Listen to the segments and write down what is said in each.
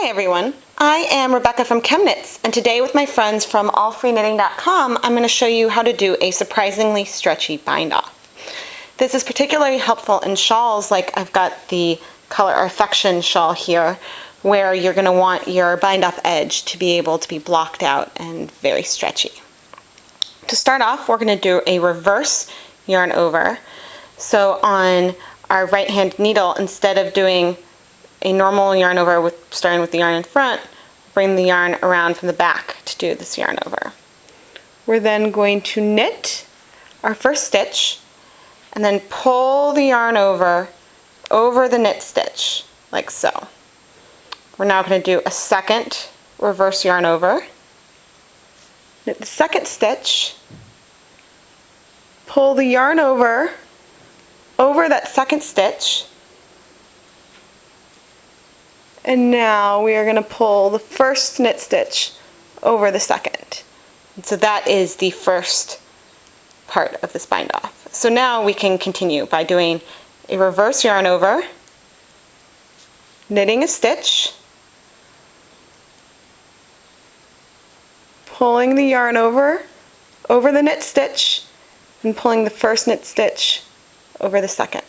Hi everyone, I am Rebecca from ChemKnits, and today with my friends from AllFreeKnitting.com I'm going to show you how to do a surprisingly stretchy bind off. This is particularly helpful in shawls, like I've got the Color Affection shawl here, where you're going to want your bind off edge to be able to be blocked out and very stretchy. To start off, we're going to do a reverse yarn over. So on our right hand needle, instead of doing a normal yarn over starting with the yarn in front, bring the yarn around from the back to do this yarn over. We're then going to knit our first stitch and then pull the yarn over the knit stitch, like so. We're now going to do a second reverse yarn over, knit the second stitch, pull the yarn over that second stitch, and now we are going to pull the first knit stitch over the second. And so that is the first part of this bind off. So now we can continue by doing a reverse yarn over, knitting a stitch, pulling the yarn over the knit stitch, and pulling the first knit stitch over the second.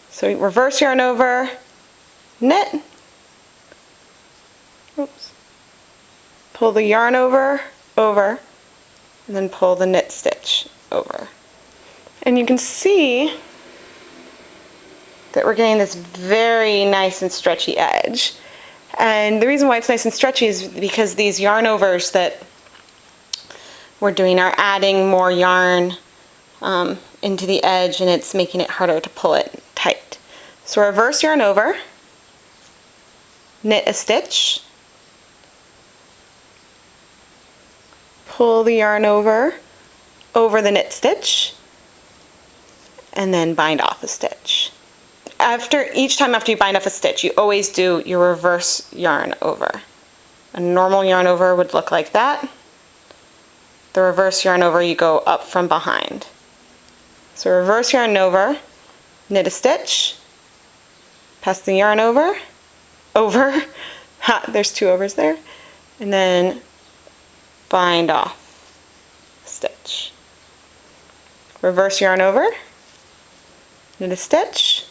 So reverse yarn over, knit, pull the yarn over, and then pull the knit stitch over. And you can see that we're getting this very nice and stretchy edge. And the reason why it's nice and stretchy is because these yarn overs that we're doing are adding more yarn into the edge, and it's making it harder to pull it tight. So reverse yarn over, knit a stitch, pull the yarn over the knit stitch, and then bind off a stitch. Each time after you bind off a stitch, you always do your reverse yarn over. A normal yarn over would look like that. The reverse yarn over, you go up from behind. So reverse yarn over, knit a stitch, pass the yarn over, there's two overs there, and then bind off a stitch. Reverse yarn over, knit a stitch,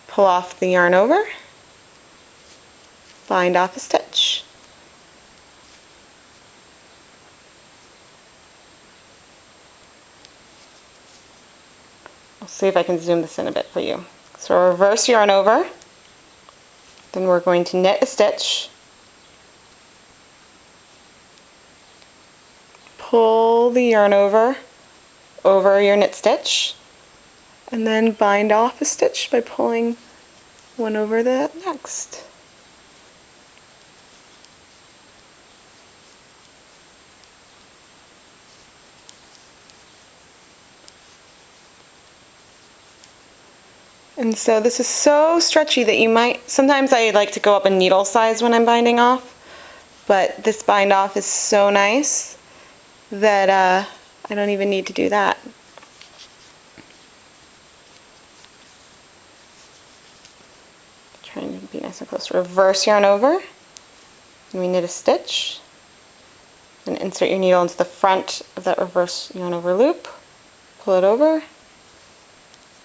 pull off the yarn over, bind off a stitch. I'll see if I can zoom this in a bit for you. So reverse yarn over, then we're going to knit a stitch, pull the yarn over your knit stitch, and then bind off a stitch by pulling one over the next. And so this is so stretchy that sometimes I like to go up a needle size when I'm binding off, but this bind off is so nice that I don't even need to do that. Trying to be nice and close. Reverse yarn over, and we knit a stitch, and insert your needle into the front of that reverse yarn over loop, pull it over, and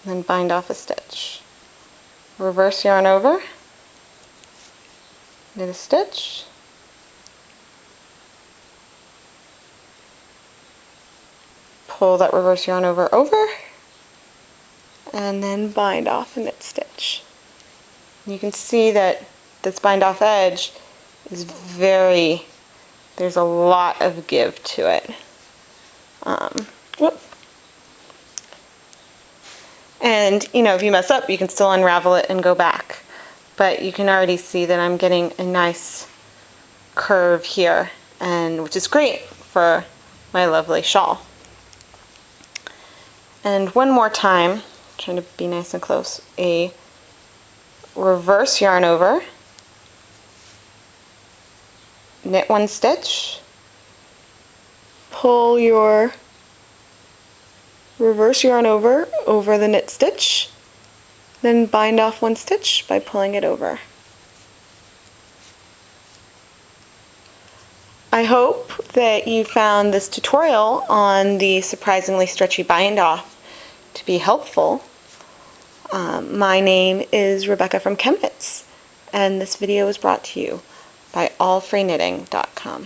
then bind off a stitch. Reverse yarn over, knit a stitch, pull that reverse yarn over, and then bind off a knit stitch. And you can see that this bind off edge is there's a lot of give to it. And if you mess up, you can still unravel it and go back. But you can already see that I'm getting a nice curve here, which is great for my lovely shawl. And one more time, trying to be nice and close, a reverse yarn over, knit one stitch, pull your reverse yarn over the knit stitch, then bind off one stitch by pulling it over. I hope that you found this tutorial on the surprisingly stretchy bind-off to be helpful. My name is Rebecca from Chemnitz, and this video was brought to you by AllFreeKnitting.com.